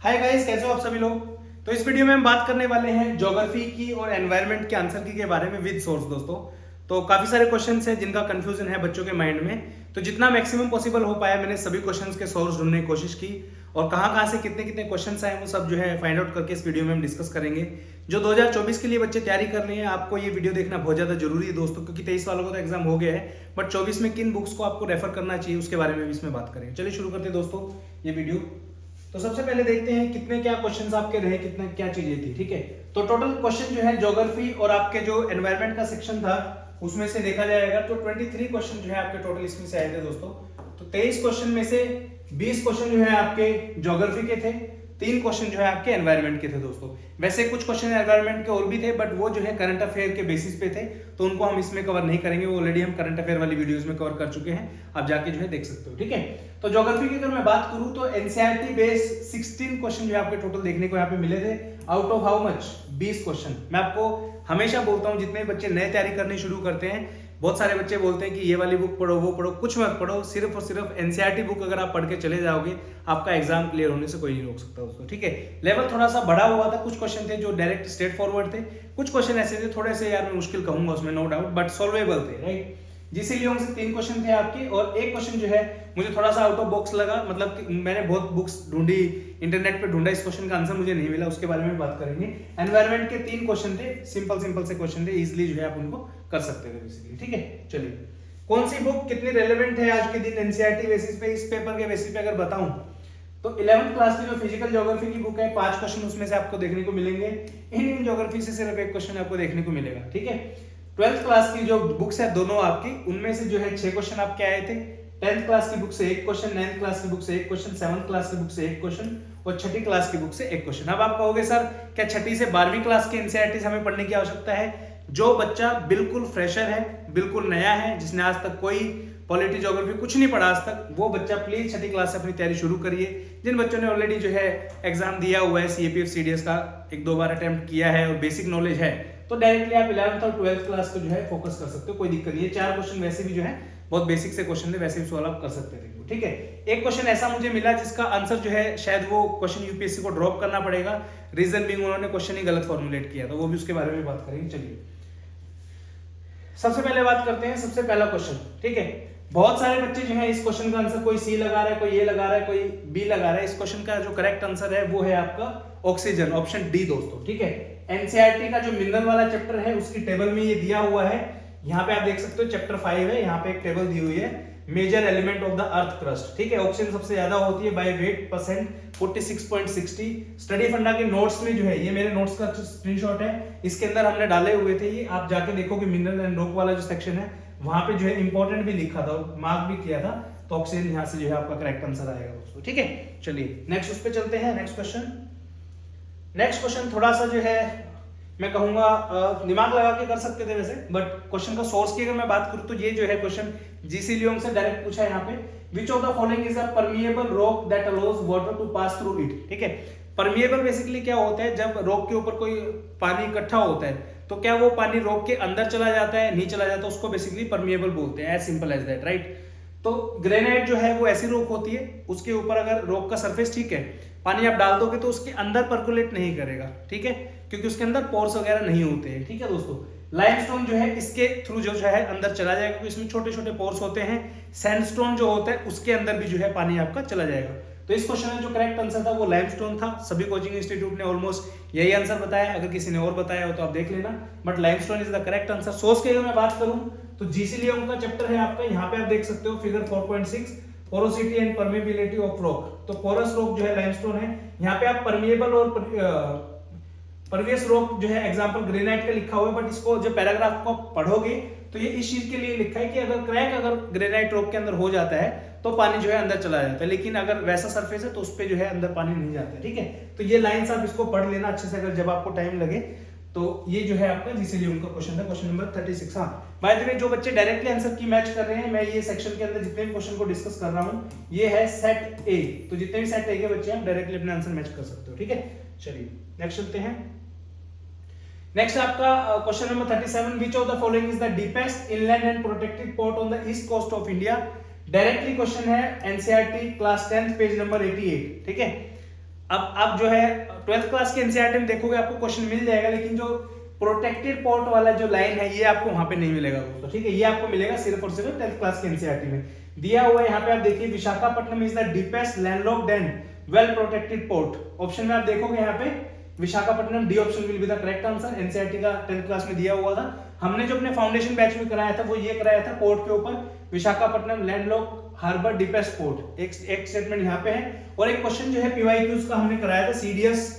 Hi guys, कैसे हो आप सभी लोग। तो इस वीडियो में हम बात करने वाले हैं ज्योग्राफी की और एनवायरनमेंट के आंसर की के बारे में विद सोर्स दोस्तों। तो काफी सारे क्वेश्चंस हैं जिनका कंफ्यूजन है बच्चों के माइंड में। तो जितना मैक्सिमम पॉसिबल हो पाया मैंने सभी क्वेश्चंस के सोर्स ढूंढने की कोशिश की और कहाँ से कितने कितने क्वेश्चंस आए वो सब जो है फाइंड आउट करके इस वीडियो में हम डिस्कस करेंगे। जो 2024 के लिए बच्चे तैयारी कर रहे हैं आपको ये वीडियो देखना बहुत ज्यादा जरूरी है दोस्तों, क्योंकि 23 वालों का तो एग्जाम हो गया है, बट 24 में किन बुक्स को आपको रेफर करना चाहिए उसके बारे में भी इसमें बात करेंगे। चलिए शुरू करते हैं दोस्तों ये वीडियो। तो सबसे पहले देखते हैं कितने क्या क्वेश्चंस आपके रहे, कितना क्या चीजें थी। ठीक है, तो टोटल क्वेश्चन जो है ज्योग्राफी और आपके जो एनवायरनमेंट का सेक्शन था उसमें से देखा जाएगा तो 23 क्वेश्चन जो है आपके टोटल इसमें से आए थे दोस्तों। तो 23 क्वेश्चन में से 20 क्वेश्चन जो है आपके ज्योग्राफी के थे, 3 क्वेश्चन जो है आपके एनवायरनमेंट के थे दोस्तों। वैसे कुछ क्वेश्चन एनवायरनमेंट के और भी थे, बट वो जो है करंट अफेयर के बेसिस पे थे, तो उनको हम इसमें कवर नहीं करेंगे। वो ऑलरेडी हम करंट अफेयर वाली वीडियोस में कवर कर चुके हैं, आप जाके जो है देख सकते हो। ठीक है, तो ज्योग्राफी की अगर मैं बात करूं तो एनसीईआरटी बेस्ड 16 क्वेश्चन जो है आपके टोटल देखने को यहाँ पे मिले थे, out of how much 20 question. मैं आपको हमेशा बोलता हूँ जितने बच्चे नए तैयारी करनी शुरू करते हैं, बहुत सारे बच्चे बोलते हैं कि ये वाली बुक पढ़ो वो पढ़ो, कुछ मत पढ़ो, सिर्फ और सिर्फ एनसीईआरटी बुक अगर आप पढ़ के चले जाओगे आपका एग्जाम क्लियर होने से कोई नहीं रोक सकता उसको। ठीक है, लेवल थोड़ा सा बढ़ा हुआ था, कुछ क्वेश्चन थे जो डायरेक्ट स्ट्रेट फॉरवर्ड थे, कुछ क्वेश्चन ऐसे थे थोड़े से यार मैं मुश्किल कहूंगा उसमें, नो डाउट, बट सॉल्वेबल थे। राइट, जीसी लियोंग से 3 क्वेश्चन थे आपके और एक क्वेश्चन जो है मुझे थोड़ा सा आउट ऑफ बॉक्स लगा, मतलब कि मैंने बहुत बुक्स ढूंढी, इंटरनेट पे ढूंढा, इस क्वेश्चन का आंसर मुझे नहीं मिला, उसके बारे में बात करेंगे। एनवायरनमेंट के 3 क्वेश्चन थे, सिंपल से क्वेश्चन थे, इजीली जो है आप उनको कर सकते थे बेसिकली। ठीक है, चलिए कौन सी बुक कितनी रेलेवेंट है आज के दिन एनसीईआरटी बेसिस पे, इस पेपर के बेसिस पे अगर बताऊं तो 11th क्लास की जो फिजिकल ज्योग्राफी की बुक है 5 क्वेश्चन उसमें से आपको देखने को मिलेंगे। इंडियन ज्योग्राफी से सिर्फ एक क्वेश्चन आपको देखने को मिलेगा। ठीक है, 12th क्लास की जो बुक्स है दोनों आपकी, उनमें से जो है 6 क्वेश्चन आपके आए थे। 10th क्लास की बुक से 1 क्वेश्चन, 9th क्लास की बुक से 1 क्वेश्चन, 7th क्लास की बुक से 1 क्वेश्चन और 6ठी क्लास की बुक से 1 क्वेश्चन। अब आप कहोगे सर क्या 6ठी से 12वीं क्लास के एनसीईआरटी से हमें पढ़ने की आवश्यकता है? जो बच्चा बिल्कुल फ्रेशर है, बिल्कुल नया है, जिसने आज तक कोई पॉलिटी ज्योग्राफी कुछ नहीं पढ़ा आज तक, वो बच्चा प्लीज 6ठी क्लास से अपनी तैयारी शुरू करिए। जिन बच्चों ने ऑलरेडी जो है एग्जाम दिया हुआ है, सीएपीएफ सीडीएस का 1-2 बार अटेम्प्ट किया है और बेसिक नॉलेज है, तो डायरेक्टली आप 11th और 12th क्लास को जो है फोकस कर सकते हो, कोई दिक्कत नहीं है। 4 क्वेश्चन वैसे भी जो है बहुत बेसिक से क्वेश्चन है, वैसे भी सवाल आप कर सकते थे। ठीक है, एक क्वेश्चन ऐसा मुझे मिला जिसका आंसर जो है शायद वो क्वेश्चन यूपीएससी को ड्रॉप करना पड़ेगा, रीजन बीइंग उन्होंने क्वेश्चन ही गलत फॉर्मुलेट किया था, वो भी उसके बारे में बात करेंगे। चलिए सबसे पहले बात करते हैं, सबसे पहला क्वेश्चन। ठीक है, बहुत सारे बच्चे जो है इस क्वेश्चन का आंसर कोई सी लगा रहा है, कोई ए लगा रहा है, कोई बी लगा रहा है। इस क्वेश्चन का जो करेक्ट आंसर है वो है आपका ऑक्सीजन, ऑप्शन डी दोस्तों। ठीक है, एनसीईआरटी का जो मिनरल वाला चैप्टर है उसकी टेबल में ये दिया हुआ है, यहाँ पे आप देख सकते हो चैप्टर 5 है, यहाँ पे एक टेबल दी हुई है, major element of the earth crust. ठीक है, ऑक्सीजन सबसे ज्यादा होती है बाय वेट परसेंट 46.60। स्टडी फंडा के नोट्स में जो है, ये मेरे नोट्स का स्क्रीनशॉट है, इसके अंदर हमने डाले हुए थे ये, आप जाके देखोगे मिनरल एंड रॉक वाला जो सेक्शन है वहां पे जो है इंपॉर्टेंट भी लिखा था, मार्क भी किया था, तो ऑक्सीजन यहाँ से जो है आपका करेक्ट आंसर आएगा दोस्तों। ठीक है, चलिए नेक्स्ट उस पे चलते हैं। नेक्स्ट क्वेश्चन थोड़ा सा जो है मैं कहूंगा दिमाग लगा के कर सकते थे वैसे, बट क्वेश्चन का सोर्स की अगर मैं बात करूं तो ये जो है क्वेश्चन जीसी लियोंग से डायरेक्ट पूछा है यहाँ पे, which of the following is a permeable rock that allows water to pass through it. ठीक है, परमिएबल बेसिकली क्या होता है, जब रॉक के ऊपर कोई पानी इकट्ठा होता है तो क्या वो पानी रॉक के अंदर चला जाता है, नहीं चला जाता, उसको बेसिकली परमिएबल बोलते हैं, as simple as that. Right, तो ग्रेनाइट जो है वो ऐसी रॉक होती है, उसके ऊपर अगर रॉक का सरफेस ठीक है, पानी आप डाल दोगे तो उसके अंदर पर्कुलेट नहीं करेगा। ठीक है, क्योंकि उसके अंदर पोर्स वगैरह नहीं होते हैं। ठीक है दोस्तों, लाइमस्टोन जो है इसके थ्रू जो है अंदर चला जाएगा, क्योंकि इसमें छोटे छोटे पोर्स होते हैं। सैंडस्टोन जो होता है उसके अंदर भी जो है पानी आपका चला जाएगा। तो इस क्वेश्चन में जो करेक्ट आंसर था वो लाइमस्टोन था। सभी कोचिंग इंस्टीट्यूट ने ऑलमोस्ट यही आंसर बताया, अगर किसी ने और बताया हो तो आप देख लेना, but limestone is the correct answer. Source की अगर मैं बात करूं तो जीसी लियोंग का चैप्टर है आपका, यहाँ पे आप देख सकते हो figure 4.6, porosity and permeability of rock. तो पोरस रॉक जो है लाइमस्टोन है, यहाँ पे आप परमिएबल और परवियस रॉक जो है एग्जांपल ग्रेनाइट का लिखा हुआ है, बट इसको जब पैराग्राफ को पढ़ोगे तो ये इस चीज के लिए लिखा है कि अगर ग्रेनाइट रॉक के अंदर हो जाता है तो पानी जो है अंदर चला जाता है, लेकिन अगर वैसा सरफेस है तो उस पे जो है अंदर पानी नहीं जाता है। ठीक है, तो ये लाइंस आप इसको पढ़ लेना अच्छे से अगर जब आपको टाइम लगे। तो ये जो है आपका जीसी लियोंग का क्वेश्चन था, क्वेश्चन नंबर 36। हाँ, बाय द वे जो बच्चे डायरेक्टली आंसर की मैच कर रहे हैं, मैं ये सेक्शन के अंदर जितने भी क्वेश्चन को डिस्कस कर रहा हूँ ये है सेट ए, तो जितने भी सेट ए के बच्चे हैं डायरेक्टली अपने आंसर मैच कर सकते हो। ठीक है, चलिए नेक्स्ट चलते हैं। नेक्स्ट आपका question number 37, which of the following is the deepest inland and protected port on the east coast of India. Directly question है एनसीईआरटी क्लास 10 पेज नंबर 88। ठीक है, अब जो है 12th क्लास के एनसीईआरटी में देखोगे आपको क्वेश्चन मिल जाएगा, लेकिन जो प्रोटेक्टेड पोर्ट वाला जो लाइन है ये आपको वहां पे नहीं मिलेगा दोस्तों, ठीक है। ये आपको मिलेगा सिर्फ और सिर्फ 10th क्लास के एनसीईआरटी में दिया हुआ है। यहाँ पे आप देखिए Visakhapatnam is the deepest landlocked and well protected port. Option में आप देखोगे यहाँ पे Visakhapatnam, D option will be the correct answer. NCERT का 10th क्लास में दिया हुआ था। हमने जो अपने फाउंडेशन बैच में कराया था वो ये कराया था पोर्ट के ऊपर, Visakhapatnam landlocked harbour deepest port. एक स्टेटमेंट यहाँ पे है, और एक क्वेश्चन जो है पीवाईक्यूज का हमने कराया था सीडीएस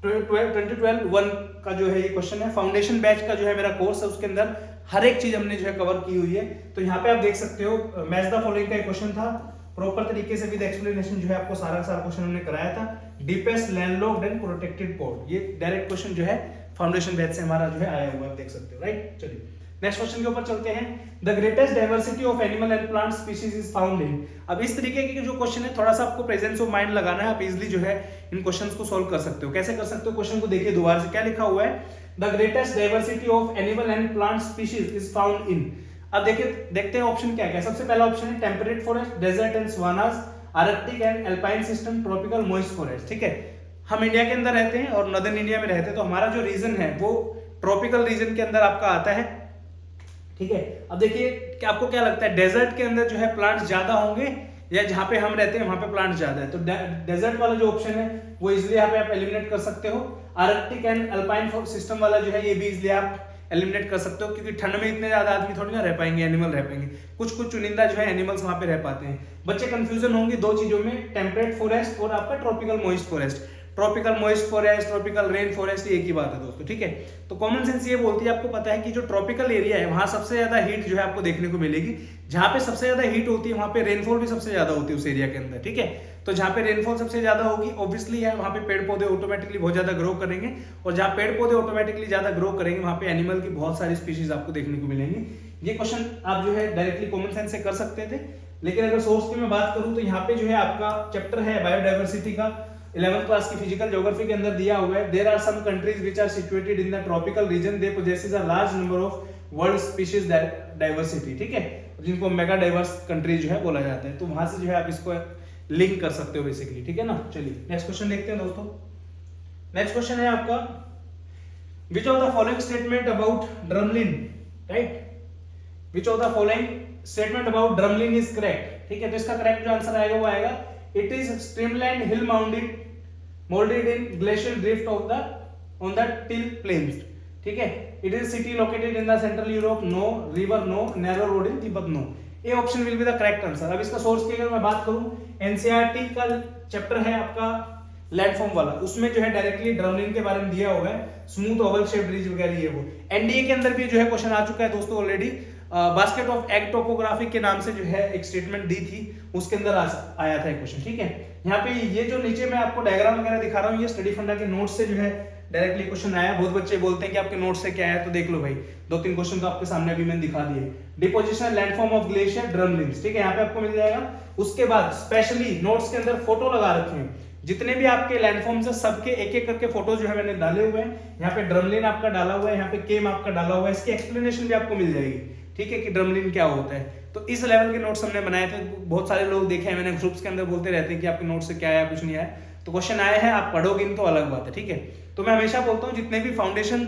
2012-1 का जो है ये क्वेश्चन है। फाउंडेशन बैच का जो है मेरा कोर्स है, उसके अंदर हर एक चीज हमने जो है कवर की हुई है। तो यहाँ पे आप देख सकते हो मैच द फॉलोइंग का एक क्वेश्चन था, प्रॉपर तरीके से विद एक्सप्लेनेशन जो है आपको सारा क्वेश्चन हमने कराया था। Deepest landlocked and protected port, ये डायरेक्ट क्वेश्चन जो है फाउंडेशन बैच से हमारा जो है आया हुआ आप देख सकते हो, राइट। चलिए नेक्स्ट क्वेश्चन के ऊपर चलते हैं। The greatest diversity of animal and plant species is found in. अब इस तरीके के जो क्वेश्चन है थोड़ा सा आपको प्रेजेंस ऑफ माइंड लगाना है, आप इजीली जो है इन क्वेश्चंस को सॉल्व कर सकते हो। कैसे कर सकते हो, क्वेश्चन को देखिए दोबारा से, क्या लिखा हुआ है, the greatest diversity of animal and plant species is found in. अब देखिए देखते हैं ऑप्शन क्या क्या। सबसे पहला ऑप्शन है temperate forest, desert and savannas, arctic and alpine system, tropical moist forest. ठीक है, हम इंडिया के अंदर रहते हैं और नॉर्दर्न इंडिया में रहते हैं, तो हमारा जो रीजन है वो ट्रॉपिकल रीजन के अंदर आपका आता है। ठीक है, अब देखिए कि आपको क्या लगता है, डेजर्ट के अंदर जो है प्लांट्स ज्यादा होंगे या जहां पे हम रहते हैं वहां पे प्लांट्स ज्यादा है? तो डेजर्ट वाला जो ऑप्शन है वो इजिली यहाँ पे आप एलिमिनेट कर सकते हो। आर्कटिक एंड अल्पाइन सिस्टम वाला जो है ये भी इजिली आप एलिमिनेट कर सकते हो, क्योंकि ठंड में इतने ज्यादा आदमी थोड़ी ना रह पाएंगे, एनिमल रह पाएंगे, कुछ कुछ चुनिंदा जो है एनिमल्स वहां पे रह पाते हैं। बच्चे कंफ्यूजन होंगे दो चीजों में, टेम्परेट फॉरेस्ट और आपका tropical moist forest. Tropical moist forest, tropical rain forest, एक ही बात है दोस्तों। ठीक है, तो कॉमन सेंस ये बोलती है, आपको पता है कि जो ट्रॉपिकल एरिया है वहां सबसे ज्यादा हीट जो है आपको देखने को मिलेगी। जहां पे सबसे ज्यादा हीट होती है वहां पे रेनफॉल भी सबसे ज्यादा होती है उस एरिया के अंदर। ठीक है, तो जहां पे रेनफॉल सबसे ज्यादा होगी ऑब्वियसली है वहां पे पेड़ पौधे ऑटोमेटिकली बहुत ज्यादा ग्रो करेंगे, और जहां पेड़ पौधे ऑटोमेटिकली ज्यादा ग्रो करेंगे वहां पे एनिमल की बहुत सारी स्पीशीज आपको देखने को मिलेंगी। ये क्वेश्चन आप जो है डायरेक्टली कॉमन सेंस से कर सकते थे, लेकिन अगर सोर्स की मैं बात करूं तो यहाँ पे जो है आपका चैप्टर है बायोडाइवर्सिटी का 11th क्लास की फिजिकल ज्योग्राफी के अंदर दिया हुआ है। There are some countries which are situated in the tropical region, they possesses a large number of world species diversity. ठीक है, जिनको मेगा डाइवर्स कंट्री जो है बोला जाता है, तो वहां से जो है आप इसको लिंक कर सकते हो बेसिकली। ठीक है ना, चलिए नेक्स्ट क्वेश्चन देखते हैं दोस्तों। नेक्स्ट क्वेश्चन है आपका, which of the following statement about drumlin, right, which of the following statement about drumlin is correct. ठीक है, तो इसका करेक्ट जो आंसर आएगा वो आएगा it is streamline hill molded in glacial drift of the on the till plains. ठीक है, it is city located in the central Europe, no, river no, narrow road in Tibet no. A option will be the correct answer. अब इसका source की अगर मैं बात करूं, NCERT का चैप्टर है आपका लैंडफॉर्म वाला, उसमें जो है डायरेक्टली ड्रमलिन के बारे में दिया हुआ है, स्मूथ ओवल शेप ब्रिज वगैरह ये वो। एनडीए के अंदर भी जो है क्वेश्चन आ चुका है दोस्तों already, basket of egg topography के नाम से जो है एक स्टेटमेंट दी थी, उसके अंदर आया था एक क्वेश्चन। ठीक है, यहाँ पे ये जो नीचे मैं आपको डायग्राम वगैरह दिखा रहा हूँ, ये स्टडी फंडा के नोट से जो है डायरेक्टली क्वेश्चन आया। बहुत बच्चे बोलते हैं कि आपके नोट से क्या है, तो देख लो भाई, दो तीन क्वेश्चन तो आपके सामने अभी मैंने दिखा दिए। Deposition landform of glacier drumlins, ठीक है, यहाँ पे आपको मिल जाएगा। उसके बाद स्पेशली नोट्स के अंदर फोटो लगा रखे हैं, जितने भी आपके लैंडफॉर्म्स है सबके एक एक करके फोटो जो है मैंने डाले हुए हैं। यहाँ पे ड्रमलिन आपका डाला हुआ है, यहाँ पे केम आपका डाला हुआ है, इसकी एक्सप्लेनेशन भी आपको मिल जाएगी। ठीक है, कि ड्रमलिन क्या होता है, तो इस लेवल के नोट्स हमने बनाए थे। बहुत सारे लोग देखे हैं मैंने ग्रुप्स के अंदर बोलते रहते हैं कि आपके नोट्स से क्या आया, कुछ नहीं आया, तो क्वेश्चन आए हैं, आप पढ़ोगे तो अलग बात है। ठीक है, तो मैं हमेशा बोलता हूँ जितने भी फाउंडेशन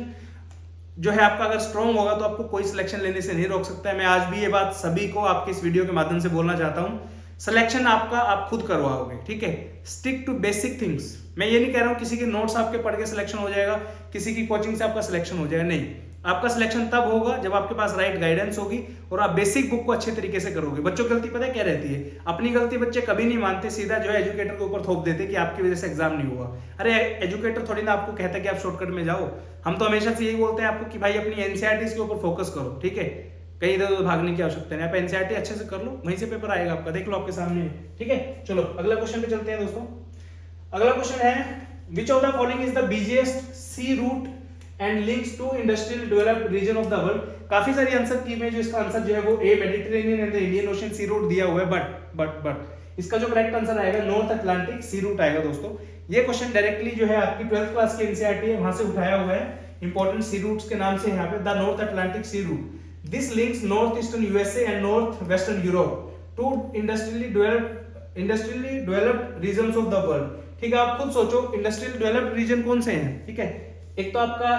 जो है आपका अगर स्ट्रॉन्ग होगा तो आपको कोई सिलेक्शन लेने से नहीं रोक सकता है। मैं आज भी ये बात सभी को आपके इस वीडियो के माध्यम से बोलना चाहता हूँ, सिलेक्शन आपका आप खुद करवाओगे। ठीक है, स्टिक टू बेसिक थिंग्स। मैं ये नहीं कह रहा हूँ किसी के नोट्स आपके पढ़ के सिलेक्शन हो जाएगा, किसी की कोचिंग से आपका सिलेक्शन हो जाएगा, नहीं। आपका सिलेक्शन तब होगा जब आपके पास राइट गाइडेंस होगी और आप बेसिक बुक को अच्छे तरीके से करोगे। बच्चों की गलती पता है क्या रहती है, अपनी गलती बच्चे कभी नहीं मानते, सीधा जो है एजुकेटर के ऊपर थोप देते कि आपकी वजह से एग्जाम नहीं हुआ। अरे एजुकेटर थोड़ी ना आपको कहता है कि आप शॉर्टकट में जाओ, हम तो हमेशा से यही बोलते हैं आपको कि भाई अपनी एनसीईआरटी के ऊपर फोकस करो। ठीक है, कहीं इधर उधर भागने की आवश्यकता नहीं, आप एनसीईआरटी अच्छे से कर लो, वहीं से पेपर आएगा आपका, देख लो आपके सामने। ठीक है, चलो अगला क्वेश्चन पे चलते हैं दोस्तों। अगला क्वेश्चन है, which of the following is the busiest sea route and links to industrial developed region of the world. काफी सारी आंसर की में जो इसका आंसर जो है वो a Mediterranean and the Indian Ocean sea route दिया हुआ है, बट इसका जो करेक्ट आंसर आएगा नॉर्थ अटलांटिक सी रूट आएगा दोस्तों। ये क्वेश्चन डायरेक्टली जो है आपकी 12th क्लास की एनसीईआरटी है वहां से उठाया हुआ है, इंपॉर्टेंट सी रूट्स के नाम से यहाँ पे, the North Atlantic sea route. This links north eastern USA and north western Europe to industrially developed industrially developed regions of the world. ठीक है, आप खुद सोचो इंडस्ट्रियल डेवलप्ड रीजन कौन से हैं। ठीक है, एक तो आपका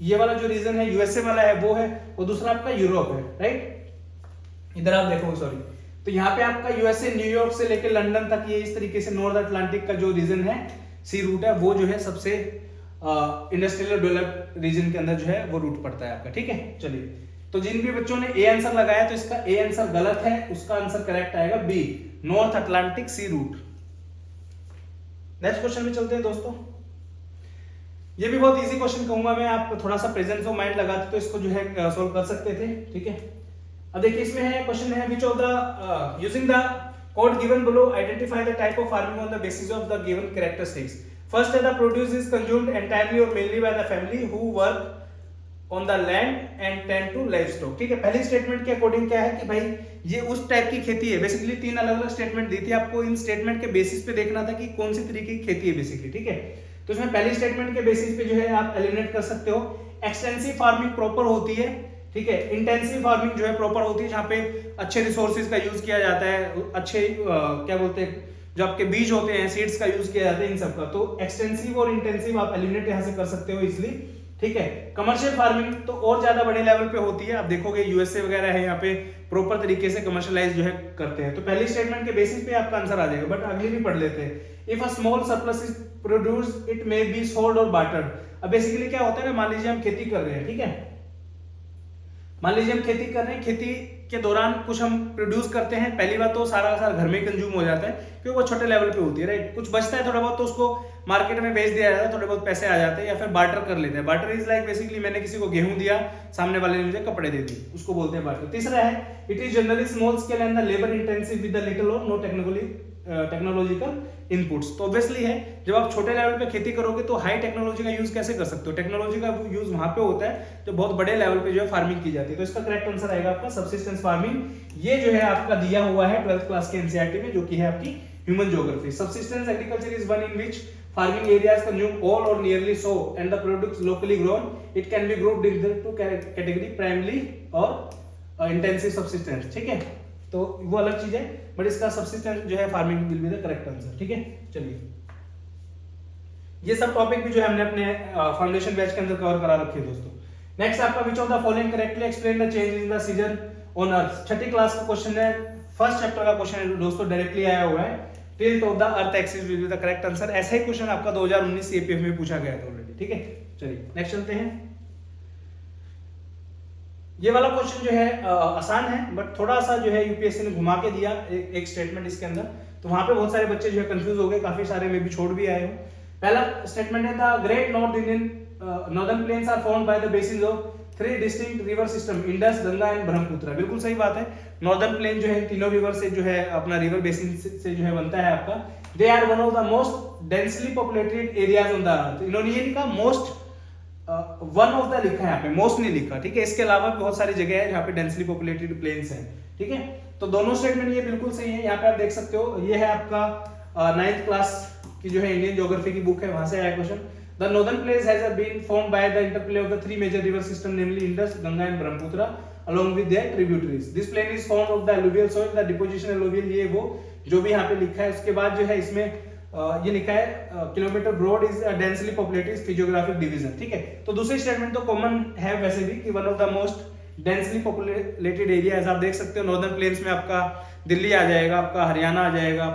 ये वाला जो रीजन है यूएसए वाला है वो है, और दूसरा आपका यूरोप है, राइट। इधर आप देखो, सॉरी, तो यहाँ पे आपका यूएसए न्यूयॉर्क से लेकर लंदन तक ये इस तरीके से नॉर्थ अटलांटिक का जो रीजन है, सी रूट है, वो जो है सबसे इंडस्ट्रियल डेवलप्ड रीजन के अंदर जो है वो रूट पड़ता है आपका। ठीक है, चलिए, तो जिन भी बच्चों ने ए आंसर लगाया तो इसका ए आंसर गलत है, उसका आंसर करेक्ट आएगा B, North Atlantic sea route. Next question में चलते हैं दोस्तों। ये भी बहुत इजी क्वेश्चन कहूंगा मैं, आप थोड़ा सा प्रेजेंस ऑफ माइंड लगाते तो इसको जो है सॉल्व कर सकते थे। ठीक है, अब देखिए इसमें है क्वेश्चन है which of the using the code given below identify the type of farming on the basis of the given characteristics. First है the produce is consumed entirely or mainly by the family who work on the land and tend to livestock. ठीक है, पहली statement के according क्या है कि भाई ये उस टाइप की खेती है। बेसिकली 3 अलग अलग स्टेटमेंट दी थी आपको, इन स्टेटमेंट के बेसिस पे देखना था कि कौन सी तरीके की खेती है बेसिकली। ठीक है, तो इसमें पहली स्टेटमेंट के बेसिस पे जो है आप एलिमिनेट कर सकते हो। एक्सटेंसिव फार्मिंग प्रॉपर होती है, ठीक है, इंटेंसिव फार्मिंग जो है प्रॉपर होती है जहाँ पे अच्छे रिसोर्सेज का यूज किया जाता है, अच्छे क्या बोलते हैं जो आपके बीज होते हैं, सीड्स का यूज किया जाता है इन सब का। तो एक्सटेंसिव और इंटेंसिव आप एलिमिनेट यहाँ से कर सकते हो इसलिए। ठीक है, कमर्शियल फार्मिंग तो और ज्यादा बड़े लेवल पे होती है, आप देखोगे यूएसए वगैरह है यहाँ पे प्रॉपर तरीके से कमर्शियलाइज जो है करते हैं। तो पहली स्टेटमेंट के बेसिस पे आपका आंसर आ जाएगा, बट अगली भी पढ़ लेते हैं। If a small surplus is produced it may be sold और बार्टर्ड। अब बेसिकली क्या होता है ना, मान लीजिए हम खेती कर रहे हैं, ठीक है, मान लीजिए हम खेती कर रहे हैं, खेती के दौरान कुछ हम प्रोड्यूस करते हैं, पहली बात तो सारा का सारा घर में कंज्यूम हो जाता है क्योंकि वो छोटे लेवल पे होती है, राइट। कुछ बचता है थोड़ा बहुत तो उसको मार्केट में बेच दिया जाता है, थोड़े बहुत पैसे आ जाते हैं, या फिर बार्टर कर लेते हैं। बार्टर इज लाइक बेसिकली मैंने किसी को गेहूं दिया, सामने वाले ने मुझे कपड़े दे दिए, उसको बोलते हैं बार्टर। तीसरा है it is generally small scale and the labour intensive with the little और नो टेक्नोलॉजिकल इनपुट्स। तो ऑब्वियसली है जब आप छोटे लेवल पे खेती करोगे तो हाई टेक्नोलॉजी का यूज कैसे कर सकते हो। टेक्नोलॉजी का यूज वहां पे होता है जो बहुत बड़े लेवल पे जो है फार्मिंग की जाती है। तो इसका करेक्ट आंसर आएगा आपका सब्सिस्टेंस फार्मिंग। ये जो है आपका दिया हुआ है 12th क्लास के एनसीईआरटी में, जो कि है आपकी human geography. Subsistence agriculture is one in which farming areas consume all or nearly so and the products locally grown. It can be grouped into two category, primarily और intensive subsistence। ठीक है, तो वो अलग चीज है, बट इसका subsistence जो है farming will be the correct answer. ठीक है, चलिए, ये सब टॉपिक भी जो है हमने अपने फाउंडेशन बैच के अंदर कवर करा रखे हैं दोस्तों। नेक्स्ट आपका which of the following correctly explain the change in the season on earth. Chhathi class का क्वेश्चन है, फर्स्ट चैप्टर का क्वेश्चन है दोस्तों, डायरेक्टली आया हुआ है। Tilt of the earth axis will be the correct answer. ऐसा ही क्वेश्चन आपका 2019 सीएपीएफ में पूछा गया था ऑलरेडी। ठीक है, चलिए नेक्स्ट चलते हैं। ये वाला क्वेश्चन जो है आसान है, बट थोड़ा सा जो है यूपीएससी ने घुमा के दिया एक स्टेटमेंट इसके अंदर, तो वहां पे बहुत सारे बच्चे जो है कंफ्यूज हो गए, काफी सारे में भी छोड़ भी आए हो। पहला स्टेटमेंट है the great north Indian northern plains are formed by the basis of 3 distinct river system, Indus, Ganga and Brahmaputra. बिल्कुल सही बात है, नॉर्दर्न प्लेन जो है तीनों रिवर से जो है अपना रिवर बेसिन से जो है बनता है आपका। They are one of the most densely populated areas on the earth. इन्होंने ये लिखा मोस्ट, वन ऑफ द लिखा है यहाँ पे, मोस्ट नहीं लिखा। ठीक है, इसके अलावा बहुत सारी जगह है जहाँ पे डेंसली पॉपुलेटेड प्लेन्स हैं। ठीक है, तो दोनों स्टेटमेंट ये बिल्कुल सही है। यहाँ पे आप देख सकते हो, ये है आपका 9th क्लास की जो है इंडियन ज्योग्राफी की बुक है, वहां से आया question. The northern plains has been formed by the interplay of the 3 major river systems, namely Indus, Ganga and Brahmaputra, along with their tributaries. This plain is formed of the alluvial soil, the deposition alluvial, ये वो जो भी यहाँ पे लिखा है। उसके बाद जो है इसमें ये लिखा है kilometre broad is densely populated physiographic division. ठीक है, तो दूसरी स्टेटमेंट तो कॉमन है वैसे भी कि one of the most densely populated area. आप देख सकते हो नॉर्दर्न प्लेन्स में आपका दिल्ली आ जाएगा, आपका हरियाणा आ जाएगा,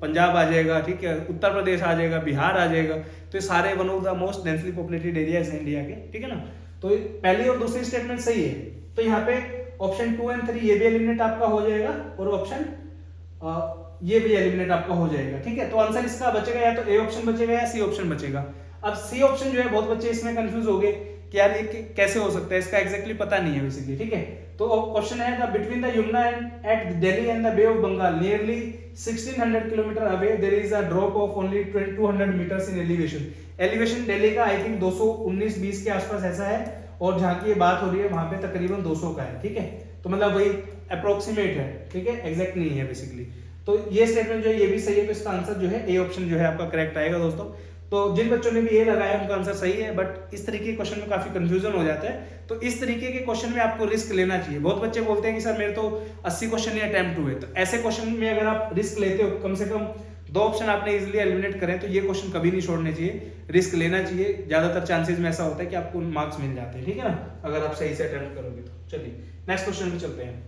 पंजाब आ जाएगा, ठीक है, उत्तर प्रदेश आ जाएगा, बिहार आ जाएगा। तो ये सारे one of the most densely populated areas हैं इंडिया के। ठीक है ना, तो पहली और दूसरी स्टेटमेंट सही है। तो यहाँ पे ऑप्शन 2 और 3 ये भी एलिमिनेट आपका हो जाएगा, और ऑप्शन ये भी एलिमिनेट आपका हो जाएगा। ठीक है, तो आंसर इसका बचेगा या तो ए ऑप्शन बचेगा या सी ऑप्शन बचेगा। अब सी ऑप्शन जो है बहुत बच्चे इसमें कंफ्यूज हो गए कि यार ये कैसे हो सकता है, इसका एग्जैक्टली पता नहीं है बेसिकली। ठीक है, तो क्वेश्चन है the between the Yamuna and at Delhi and the Bay of Bengal nearly 1600 kilometre away there is a drop of only 200 metres in elevation. Elevation Delhi का आई थिंक 219-20 के आसपास ऐसा है, और जहां की ये बात हो रही है वहां पे तकरीबन 200 का है। ठीक है, तो मतलब वही अप्रोक्सीमेट है, ठीक है, एग्जैक्ट नहीं है बेसिकली। तो ये स्टेटमेंट जो है ये भी सही है, तो इसका आंसर जो है ए ऑप्शन जो है आपका करेक्ट आएगा दोस्तों। तो जिन बच्चों ने भी ए लगाया उनका आंसर सही है, बट इस तरीके के क्वेश्चन में काफी कंफ्यूजन हो जाता है। तो इस तरीके के क्वेश्चन में आपको रिस्क लेना चाहिए। बहुत बच्चे बोलते हैं कि सर मेरे तो 80 क्वेश्चन ही अटेम्प्ट हुए, तो ऐसे क्वेश्चन में अगर आप रिस्क लेते हो, कम से कम 2 ऑप्शन आपने इजीली एलिमिनेट करें, तो ये क्वेश्चन कभी नहीं छोड़ने चाहिए, रिस्क लेना चाहिए। ज्यादातर चांसेस में ऐसा होता है कि आपको मार्क्स मिल जाते हैं, ठीक है ना, अगर आप सही से अटेम्प्ट करोगे तो। चलिए नेक्स्ट क्वेश्चन पे चलते हैं।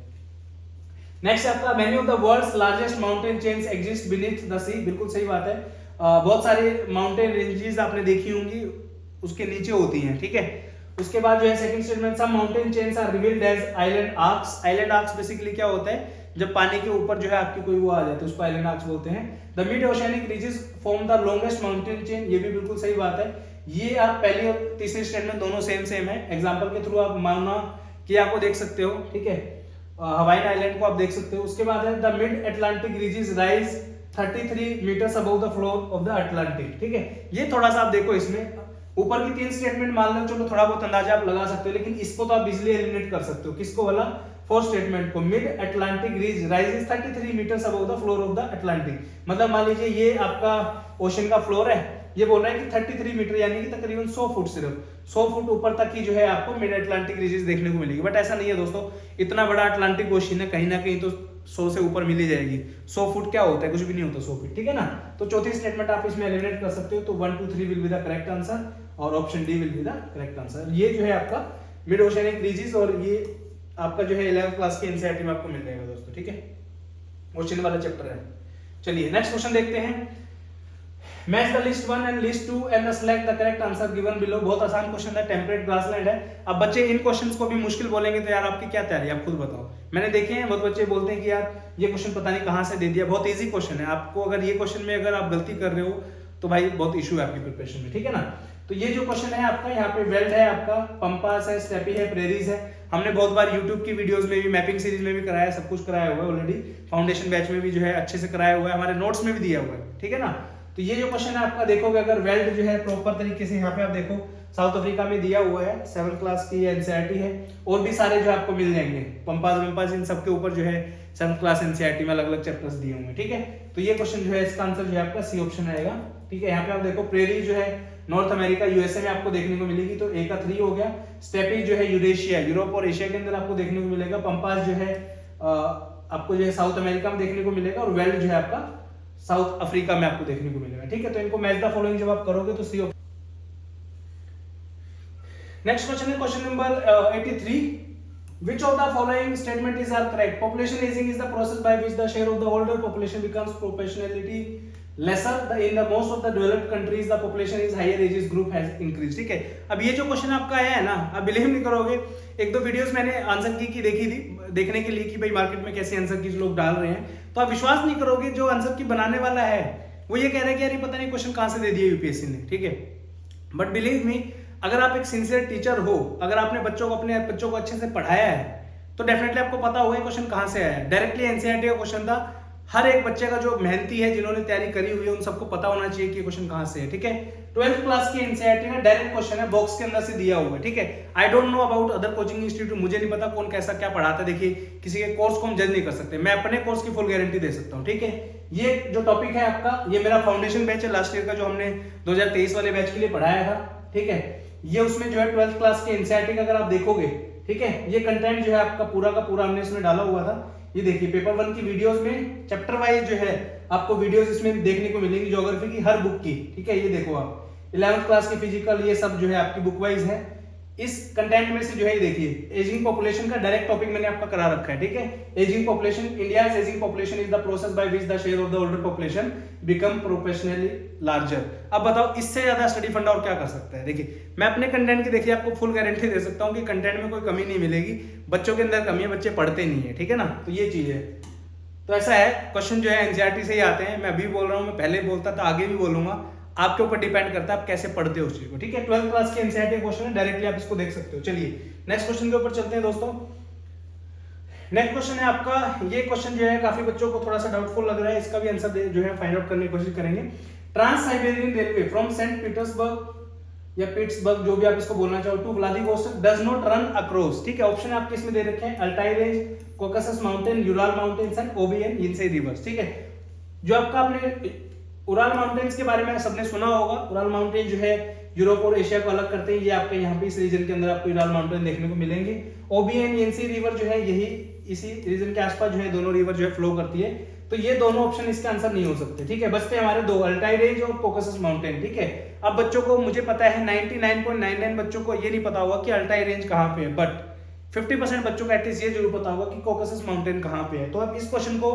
नेक्स्ट आपका many of the world's largest mountain chains exist beneath the sea. बिल्कुल सही बात है। बहुत सारे माउंटेन रेंजेस आपने देखी होंगी उसके नीचे होती हैं, ठीक है। उसके बाद जो है second statement, some mountain chains are revealed as island arcs. Island arcs basically क्या होता है, जब पानी के ऊपर जो है आपकी कोई वो आ जाती है उसको आइलैंड आर्क्स बोलते हैं। The mid oceanic ridges form the longest mountain chain. ये भी बिल्कुल सही बात है। ये आप पहली और तीसरी स्टेटमेंट दोनों सेम है। एग्जांपल के थ्रू आप माउना किया को देख सकते हो, ठीक है, हवाईन आइलैंड को आप देख सकते हो। उसके बाद है the Mid Atlantic ridges rise 33 metres above the floor of the Atlantic, ठीक है। ये थोड़ा सा आप देखो, इसमें ऊपर की 3 स्टेटमेंट मान लो, चलो थोड़ा बहुत अंदाजा आप लगा सकते हो, लेकिन इसको तो आप इजीली एलिमिनेट कर सकते हो। किसको वाला, 4th स्टेटमेंट को, mid Atlantic ridge rises 33 metres above the floor of the Atlantic. मतलब मान लीजिए ये आपका ओशन का फ्लोर है, ये बोल रहा है कि 33 मीटर यानी कि तकरीबन 100 फुट, सिर्फ 100 फुट ऊपर तक की जो है आपको मिड अटलांटिक रीजेस देखने को मिलेगी। बट ऐसा नहीं है दोस्तों, इतना बड़ा अटलांटिक ओशन है, कहीं ना कहीं तो 100 से ऊपर मिल ही जाएगी। 100 फुट क्या होता है, कुछ भी नहीं होता 100 फीट, ठीक है ना। तो चौथी स्टेटमेंट आप इसमें एलिमिनेट कर सकते हो। तो 1 2 3 will be the correct answer और option D will be the correct answer. ये जो है आपका मिड ओशियनिक रीजेस, और ये आपका जो है 11th क्लास के एनसीईआरटी में आपको मिल जाएगा दोस्तों, ठीक है, ओशन वाला चैप्टर है। चलिए नेक्स्ट क्वेश्चन देखते हैं। Match the list 1 and list 2 and select the correct answer given below. बहुत आसान क्वेश्चन है, टेम्परेट ग्रासलैंड है। अब बच्चे इन क्वेश्चंस को भी मुश्किल बोलेंगे तो यार आपकी क्या तैयारी, आप खुद बताओ। मैंने देखे हैं बहुत बच्चे बोलते हैं कि यार ये क्वेश्चन पता नहीं कहां से दे दिया। बहुत इजी क्वेश्चन है, आपको अगर ये क्वेश्चन में अगर आप गलती कर रहे हो तो भाई बहुत इशू है आपकी प्रिपरेशन में, ठीक है ना। तो ये जो क्वेश्चन है आपका, यहाँ पे वेल्ड है आपका, पंपास है, स्टेपी है, प्रेरीज है। हमने बहुत बार YouTube की वीडियोस में भी, मैपिंग सीरीज में भी कराया है, सब कुछ कराया हुआ है ऑलरेडी। फाउंडेशन बैच में भी जो है अच्छे से कराया हुआ है, हमारे नोट्स में भी दिया हुआ है, ठीक है ना। तो ये जो क्वेश्चन है आपका, देखोगे अगर वेल्ड जो है प्रॉपर तरीके से, यहाँ पे आप देखो साउथ अफ्रीका में दिया हुआ है, 7th क्लास की एनसीईआरटी है। और भी सारे जो आपको मिल जाएंगे, पंपास वंपास इन सबके ऊपर जो है 7th क्लास एनसीईआरटी में अलग अलग चैप्टर्स दिए हुए हैं, ठीक है। तो ये क्वेश्चन जो है इसका आंसर जो है आपका सी ऑप्शन आएगा, ठीक है। यहाँ पे आप देखो प्रेरी जो है नॉर्थ अमेरिका यूएसए में आपको देखने को मिलेगी, तो ए का 3 हो गया। स्टेपी जो है यूरेशिया, यूरोप और एशिया के अंदर आपको देखने को मिलेगा। पंपास जो है आपको जो है साउथ अमेरिका में देखने को मिलेगा, और वेल्ड जो है आपका साउथ अफ्रीका में आपको देखने को मिलेगा, ठीक है। तो इनको मैच द फॉलोइंग जब आप करोगे तो सी ऑप्शन। नेक्स्ट क्वेश्चन है question number 83। Which of the following statement is are correct? Population aging is the process by which the share of the older population becomes proportionally lesser. In the most of the developed countries, the population is higher ages group has increased. ठीक है। अब ये जो question आपका आया है ना, आप बिलीव नहीं करोगे, 1-2 वीडियोस मैंने आंसर की देखी थी, देखने के लिए कि भाई मार्केट में कैसे आंसर की लोग डाल रहे हैं। तो आप विश्वास नहीं करोगे, जो आंसर की बनाने वाला है वो ये कह रहा है कि यार ये पता नहीं क्वेश्चन कहां से दे दिया यूपीएससी ने, ठीक है। बट बिलीव मी, अगर आप एक सिंसियर टीचर हो, अगर आपने अपने बच्चों को अच्छे से पढ़ाया है, तो डेफिनेटली आपको पता होगा क्वेश्चन कहां से आया है। डायरेक्टली एनसीईआरटी का क्वेश्चन था। हर एक बच्चे का जो मेहनती है, जिन्होंने तैयारी करी हुई है, उन सबको पता होना चाहिए कि क्वेश्चन कहां से है, ठीक है। 12th क्लास की एनसीईआरटी का डायरेक्ट क्वेश्चन है, बॉक्स के अंदर से दिया हुआ है, ठीक है। I don't know about other coaching institute, मुझे नहीं पता कौन कैसा क्या पढ़ाता है। देखिए किसी के कोर्स को हम जज नहीं कर सकते, मैं अपने कोर्स की फुल गारंटी दे सकता हूं, ठीक है। ये जो टॉपिक है आपका, ये मेरा फाउंडेशन बैच है लास्ट ईयर का, जो हमने 2023 वाले बैच के लिए पढ़ाया था, ठीक है। ये उसमें जो है 12th क्लास के एनसीईआरटी का अगर आप देखोगे, ठीक है, ये कंटेंट जो है आपका पूरा का पूरा हमने इसमें डाला हुआ था। ये देखिए पेपर 1 की वीडियोस में चैप्टर वाइज जो है आपको वीडियोस इसमें देखने को मिलेंगी, ज्योग्राफी की हर बुक की, ठीक है। ये देखो आप 11th क्लास की फिजिकल, ये सब जो है आपकी बुक वाइज है। इस कंटेंट में से जो है देखिए एजिंग पॉपुलेशन का डायरेक्ट टॉपिक मैंने आपका करा रखा है, ठीक है। Ageing population, India's ageing population is the process by which the share of the older population become proportionally larger. अब बताओ इससे ज्यादा स्टडी फंडा और क्या कर सकता है। देखिए मैं अपने कंटेंट की देखिए आपको फुल गारंटी दे सकता हूं कि कंटेंट में कोई कमी नहीं मिलेगी। बच्चों के अंदर कमी है, बच्चे पढ़ते नहीं है, ठीक है ना। तो ये चीज है। तो ऐसा है, क्वेश्चन जो है एनसीईआरटी से ही आते हैं। मैं अभी बोल रहा हूँ, मैं पहले बोलता था, आगे भी बोलूंगा, आपके ऊपर डिपेंड करता है आप कैसे पढ़ते हो उस चीज को, ठीक है। 12th क्लास के एनसीईआरटी क्वेश्चन है, डायरेक्टली आप इसको देख सकते हो। चलिए नेक्स्ट क्वेश्चन के ऊपर चलते हैं दोस्तों। नेक्स्ट क्वेश्चन है आपका, ये क्वेश्चन जो है काफी बच्चों को थोड़ा सा डाउटफुल लग रहा है, इसका भी आंसर जो है फाइंड आउट करने की कोशिश करेंगे। Trans Siberian railway from Saint Petersburg या पिट्सबर्ग, जो भी आप इसको बोलना चाहो, to Vladivostok does not run across, ठीक है। ऑप्शन आपके इसमें दे रखे हैं Altai range, Caucasus mountain, Ural mountains and Obian Yenisei rivers, ठीक है। जो आपका आपने उराल माउंटेन्स के बारे में सबने सुना होगा। उराल माउंटेन जो है यूरोप और एशिया को अलग करते हैं। ये आपके यहाँ पे इस रीजन के अंदर आपको उराल माउंटेन देखने को मिलेंगे। ओबी एंड येंसी रिवर जो है यही इसी रीजन के आसपास जो है दोनों रिवर जो है फ्लो करती है। तो ये दोनों ऑप्शन इसके आंसर नहीं हो सकते, ठीक है। बचते हमारे दो, अल्टाई रेंज और कॉकेसस माउंटेन, ठीक है। अब बच्चों को, मुझे पता है 99.99 बच्चों को ये नहीं पता होगा कि अल्टाई रेंज कहाँ पे है, बट 50% बच्चों को एटलीस्ट ये जरूर पता होगा कि कॉकेसस माउंटेन कहाँ पे है। तो आप इस क्वेश्चन को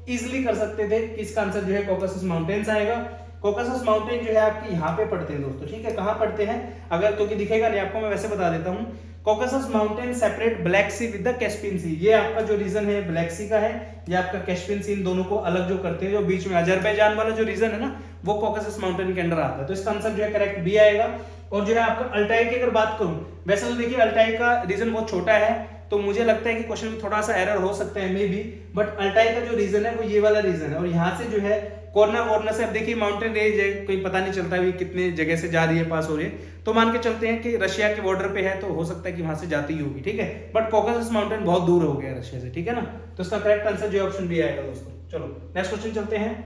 इजिली कर सकते थे कि इसका आंसर जो है कॉकेसस माउंटेन्स आएगा। कॉकेसस माउंटेन जो है आपके यहाँ पे पड़ते हैं दोस्तों, ठीक है। कहाँ पड़ते हैं अगर, क्योंकि दिखेगा नहीं आपको, मैं वैसे बता देता हूँ। Caucasus mountain separate Black Sea with the Caspian Sea. ये आपका जो रीजन है ब्लैक सी का है, ये आपका कैस्पियन सी, इन दोनों को अलग जो करते हैं, जो बीच में अजरबैजान वाला जो रीजन है ना, वो कॉकेसस माउंटेन के अंडर आता है। तो इसका आंसर जो है करेक्ट बी आएगा। और जो है आपका अल्टाई की अगर बात करूं, वैसे तो देखिए अल्टाई का रीजन बहुत छोटा है, तो मुझे लगता है कि क्वेश्चन में थोड़ा सा एरर हो सकता है मे बी, बट अल्टाई का जो रीजन है वो ये वाला रीजन है। और यहाँ से जो है कॉर्नर से, अब देखिए माउंटेन रेंज है, कोई पता नहीं चलता है कितने जगह से जा रही है, पास हो रही है, तो मान के चलते हैं कि रशिया के बॉर्डर पे है, तो हो सकता है कि वहां से जाती ही होगी, ठीक है। बट कॉकेसस माउंटेन बहुत दूर हो गया रशिया से, ठीक है ना। तो इसका करेक्ट आंसर जो है ऑप्शन बी आएगा दोस्तों। चलो नेक्स्ट क्वेश्चन चलते हैं,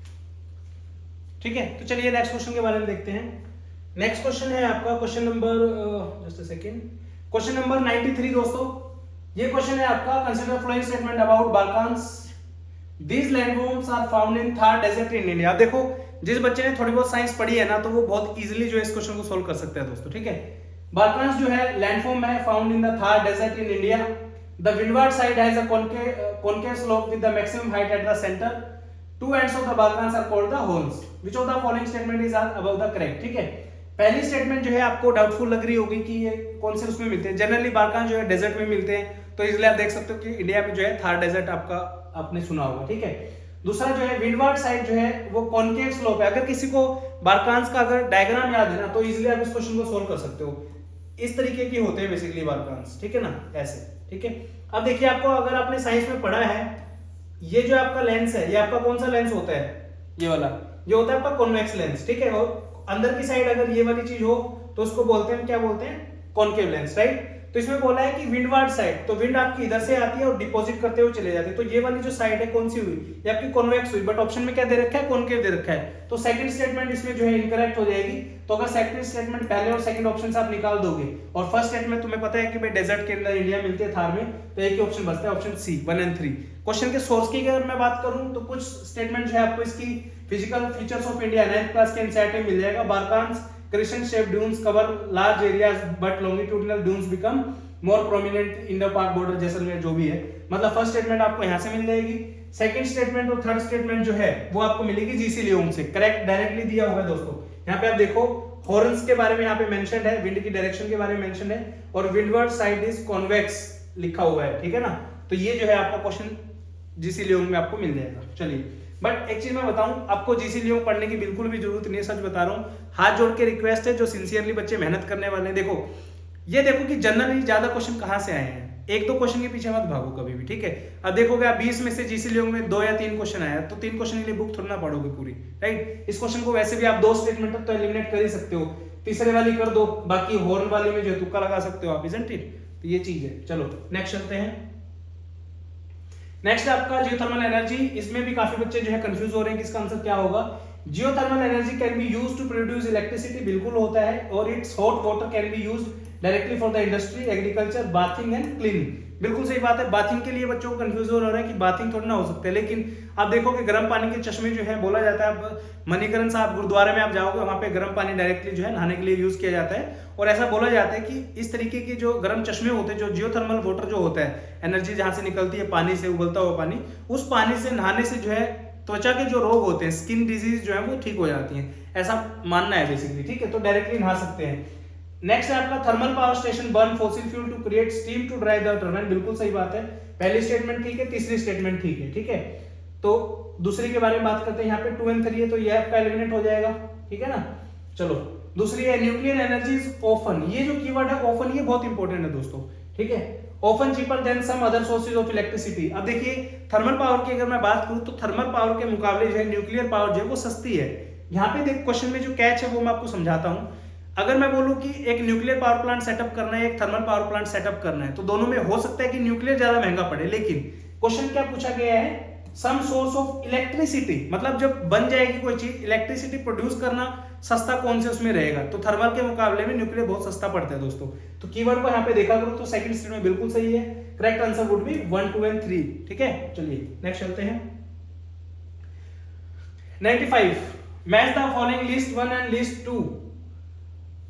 ठीक है। तो चलिए नेक्स्ट क्वेश्चन के बारे में देखते हैं। नेक्स्ट क्वेश्चन है आपका question number, just a second, question number 93 दोस्तों। ये क्वेश्चन है आपका, consider following statement about barchans, these landforms are found in Thar desert in India. आप देखो जिस बच्चे ने थोड़ी बहुत साइंस पढ़ी है ना, तो वो बहुत इजीली जो है इस क्वेश्चन को सोल्व कर सकता है दोस्तों, ठीक है। बाल्कन्स जो है लैंडफॉर्म है found in the Thar desert in India. The windward side has a concave slope with the maximum height at the center. Two ends of the Balkans are called the horns. Which of the following statement is above the correct? ठीक है। पहली statement जो है आपको doubtful लग रही होगी कि ये कौन से उसमें मिलते हैं। जनरली बाल्कन जो है डेजर्ट में मिलते हैं, तो इसलिए आप देख सकते हो कि इंडिया में जो है थार डेजर्ट आपका आपने सुना होगा, ठीक है। दूसरा जो है विंडवार्ड साइड जो है वो कॉनकेव स्लोप है। अगर किसी को बाल्कन्स का अगर डायग्राम याद है ना, तो इजीली आप इस क्वेश्चन को सोल्व कर सकते हो। इस तरीके की होते हैं बेसिकली बाल्कन्स, ठीक है ना, ऐसे, ठीक है। अब देखिए आपको, अगर आपने साइंस में पढ़ा है, ये जो आपका लेंस है, ये आपका कौन सा लेंस होता है, ये वाला, ये होता है आपका कॉन्वेक्स लेंस, ठीक है। और अंदर की साइड अगर ये वाली चीज हो तो उसको बोलते हैं, क्या बोलते हैं, कॉनकेव लेंस, राइट। तो इसमें बोला है कि विंडवार्ड साइड, तो विंड आपकी इधर से आती है और डिपॉजिट करते हुए चले जाते हैं। तो ये वाली जो साइड है कौन सी हुई, ये आपकी कॉन्वेक्स हुई, बट ऑप्शन में क्या दे रखा है, कॉनकेव दे रखा है। तो सेकंड स्टेटमेंट इसमें जो है इनकरेक्ट हो जाएगी। तो अगर सेकंड स्टेटमेंट पहले और सेकंड ऑप्शन से आप निकाल दोगे, और फर्स्ट स्टेटमेंट तुम्हें पता है कि भाई डेजर्ट के अंदर इंडिया मिलते हैं थार में, तो एक ही ऑप्शन बचता है, ऑप्शन सी 1 और 3। क्वेश्चन के सोर्स की अगर मैं बात करूं, तो कुछ स्टेटमेंट जो है आपको इसकी physical features of India 9th class के एनसीईआरटी में मिल जाएगा। Balkans crescent shaped dunes cover large areas but longitudinal dunes become more prominent in the park border, Jaisalmer जो भी है। मतलब फर्स्ट स्टेटमेंट आपको यहाँ से मिल जाएगी, सेकंड स्टेटमेंट और थर्ड स्टेटमेंट जो है वो आपको मिलेगी जीसी लियोंग से। करेक्ट डायरेक्टली दिया होगा दोस्तों। यहाँ पे आप देखो हॉर्न्स के बारे में यहाँ पे मेंशन्ड है, विंड की डायरेक्शन के बारे में मेंशन्ड है, और विंडवर्ड साइड इज कॉन्वेक्स लिखा हुआ है, ठीक है ना। तो ये जो है आपका क्वेश्चन जीसी लियोंग में आपको मिल जाएगा। चलिए, बट एक चीज मैं बताऊं, आपको जीसी लियोंग पढ़ने की बिल्कुल भी जरूरत नहीं है, सच बता रहा हूं। हाथ जोड़ के रिक्वेस्ट है, जो सिंसियरली बच्चे मेहनत करने वाले हैं, देखो ये देखो कि जनरली ज्यादा क्वेश्चन कहां से आए हैं। एक दो क्वेश्चन के पीछे मत भागो कभी भी, ठीक है। अब देखोगे आप 20 में से जीसी लियोंग में 2 या 3 क्वेश्चन आया, तो 3 क्वेश्चन के लिए बुक थोड़ा ना पढ़ोगे पूरी, राइट। इस क्वेश्चन को वैसे भी आप 2 स्टेटमेंट तक तो एलिमिनेट कर ही सकते हो, तीसरे वाली कर दो, बाकी हॉर्न वाली में जो है तुक्का लगा सकते हो आप, इजंट इट। तो ये चीज है। चलो नेक्स्ट चलते हैं। नेक्स्ट आपका जियोथर्मल एनर्जी। इसमें भी काफी बच्चे जो है कंफ्यूज हो रहे हैं कि इसका आंसर क्या होगा। Geothermal energy can be used to produce electricity, बिल्कुल होता है। और its hot water can be used directly for the industry, agriculture, bathing and cleaning. बिल्कुल सही बात है। बाथिंग के लिए बच्चों को कंफ्यूज हो रहा है कि बाथिंग थोड़ा ना हो सकता है, लेकिन आप देखोगे गर्म पानी के चश्मे जो है बोला जाता है, मणिकरण साहब गुरुद्वारे में आप जाओगे, वहां पे गर्म पानी डायरेक्टली जो है नहाने के लिए यूज किया जाता है। और ऐसा बोला जाता है कि इस तरीके के जो गर्म चश्मे होते हैं, जो जियोथर्मल वाटर जो होता है, एनर्जी जहां से निकलती है पानी से, उबलता हुआ पानी, उस पानी से नहाने से जो है त्वचा के जो रोग होते हैं, स्किन डिजीज जो है वो ठीक हो जाती हैं, ऐसा मानना है बेसिकली, ठीक है। तो डायरेक्टली नहा सकते हैं। नेक्स्ट है आपका thermal power station burn fossil fuel to create steam to drive the turbine, बिल्कुल सही बात है। पहली स्टेटमेंट ठीक है, तीसरी स्टेटमेंट ठीक है, ठीक है। तो दूसरी के बारे में बात करते हैं, यहाँ पे 2 और 3 है, तो ये आपका एलिमिनेट हो जाएगा, ठीक है ना। चलो दूसरी है न्यूक्लियर एनर्जी इज ऑफन। ये जो कीवर्ड है ऑफन, ये बहुत इंपॉर्टेंट है दोस्तों, ठीक है। Often cheaper than some other sources of electricity. अब देखिए थर्मल पावर की अगर मैं बात करूं, तो थर्मल पावर के मुकाबले जो है न्यूक्लियर पावर जो है वो सस्ती है। यहाँ पे देख क्वेश्चन में जो कैच है वो मैं आपको समझाता हूं। अगर मैं बोलूं कि एक न्यूक्लियर पावर प्लांट सेटअप करना है, एक थर्मल पावर प्लांट सेटअप करना है, तो दोनों में हो सकता है कि न्यूक्लियर ज्यादा महंगा पड़े, लेकिन क्वेश्चन क्या पूछा गया है सम सोर्स ऑफ इलेक्ट्रिसिटी, मतलब जब बन जाएगी कोई चीज, इलेक्ट्रिसिटी प्रोड्यूस करना सस्ता कौन से उसमें रहेगा, तो थर्मल के मुकाबले में न्यूक्लियर बहुत सस्ता पड़ता है दोस्तों। तो कीवर्ड को यहाँ पे देखा करो, तो सेकंड स्टेटमेंट बिल्कुल सही है। Correct answer would be 1, 2 and 3। ठीक है, चलिए नेक्स्ट चलते हैं। 95 match the following list 1 and list 2।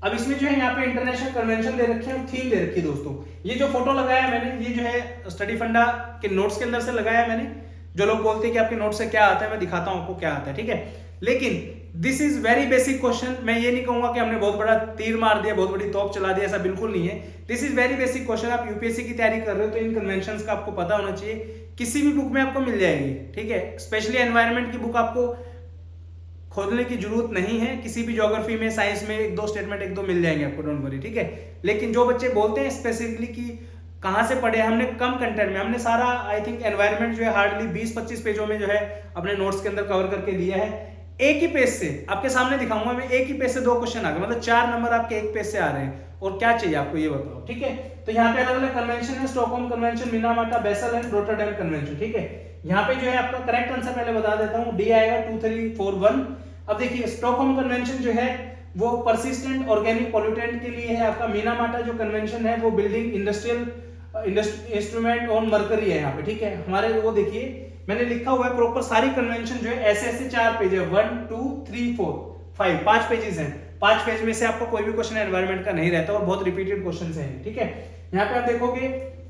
अब इसमें जो है यहाँ पे इंटरनेशनल कन्वेंशन दे रखे हैं और थीम दे रखी है दोस्तों। ये जो फोटो लगाया मैंने, ये जो है स्टडी फंडा के नोट्स के अंदर से लगाया मैंने। जो लोग बोलते हैं कि आपके नोट्स से क्या आता है, मैं दिखाता हूं आपको क्या आता है। ठीक है, लेकिन this is very basic question. मैं ये नहीं कहूंगा कि हमने बहुत बड़ा तीर मार दिया, बहुत बड़ी तोप चला दिया, ऐसा बिल्कुल नहीं है। This is very basic question. आप यूपीएससी की तैयारी कर रहे हो तो इन कन्वेंशंस का आपको पता होना चाहिए। किसी भी बुक में आपको मिल जाएगी। ठीक है, स्पेशली एनवायरनमेंट की बुक आपको खोदने की जरूरत नहीं है। किसी भी ज्योग्राफी में, साइंस में 1-2 स्टेटमेंट 1-2 मिल जाएंगे आपको, डोंट वरी। ठीक है, लेकिन जो बच्चे बोलते हैं स्पेसिफिकली कि कहां से पढ़े, हमने कम कंटेंट में, हमने सारा आई थिंक एनवायरनमेंट जो है हार्डली 20-25 पेजों में जो है अपने नोट्स के अंदर कवर करके दिया है। एक ही पेज से आपके सामने दिखाऊंगा मैं, एक ही पेज से 2 क्वेश्चन आ गए, मतलब 4 नंबर आपके एक पेज से आ रहे हैं। और क्या चाहिए आपको ये बताओ। ठीक है, तो यहाँ पे अलग अलग कन्वेंशन है, Stockholm convention, Minamata, Basel and Rotterdam convention. ठीक है, यहाँ पे जो है आपका करेक्ट आंसर पहले बता देता हूँ, डी आएगा 2, 3, 4, 1। अब देखिए स्टॉकहोम कन्वेंशन जो है वो परसिस्टेंट ऑर्गेनिक पॉल्यूटेंट के लिए है। आपका मिनामाटा जो कन्वेंशन है वो building industrial instrument on mercury है यहाँ पे। ठीक है, हमारे वो देखिए मैंने लिखा हुआ है प्रॉपर सारी कन्वेंशन जो है ऐसे 4 पेज है, 1, 2, 3, 4, 5, 5 पेजेस हैं। 5 पेज में से आपको कोई भी क्वेश्चन एनवायरनमेंट का नहीं रहता और बहुत रिपीटेड क्वेश्चन हैं। ठीक है, यहाँ पे आप देखोगे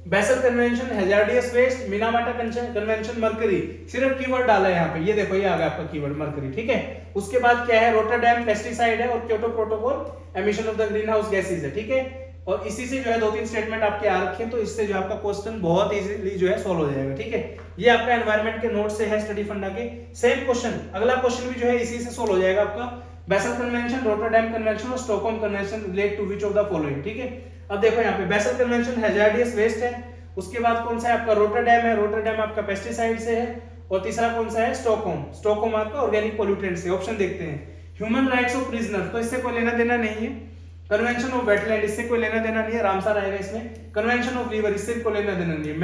Basel convention, hazardous waste, Minamata convention, mercury, सिर्फ कीवर्ड डाला है यहाँ पे। ये देखो, ये आ गया आपका कीवर्ड मरकरी। ठीक है, उसके बाद क्या है, रोटरडैम पेस्टिसाइड है और Kyoto protocol emission of the green house gases है। ठीक है, और इसी से जो है 2-3 स्टेटमेंट आपके आ रखे हैं, तो इससे जो आपका क्वेश्चन बहुत इजीली जो है सॉल्व हो जाएगा। ठीक है, ये आपका एनवायरनमेंट के नोट से है, स्टडी फंडा के। सेम क्वेश्चन, अगला क्वेश्चन भी जो है इसी से सॉल्व हो जाएगा आपका। बेसल कन्वेंशन, रोटरडैम कन्वेंशन और Stockholm convention relate to which of the following. ठीक है, अब देखो यहाँ पे बेसल कन्वेंशन हैजार्डियस वेस्ट है, उसके बाद कौन सा है आपका रोटरडैम है, रोटरडैम आपका पेस्टिसाइड से है, और तीसरा कौन सा है स्टॉकहोम, स्टॉकहोम आपका ऑर्गेनिक पॉल्यूटेंट से। ऑप्शन देखते हैं, ह्यूमन राइट्स ऑफ प्रिजनर, तो इससे कोई लेना देना नहीं है। कन्वेंशन ऑफ वेटलैंड, इससे कोई लेना देना नहीं है, रामसर आएगा इसमें। कन्वेंशन ऑफ रिवर, इससे कोई लेना देना नहीं है।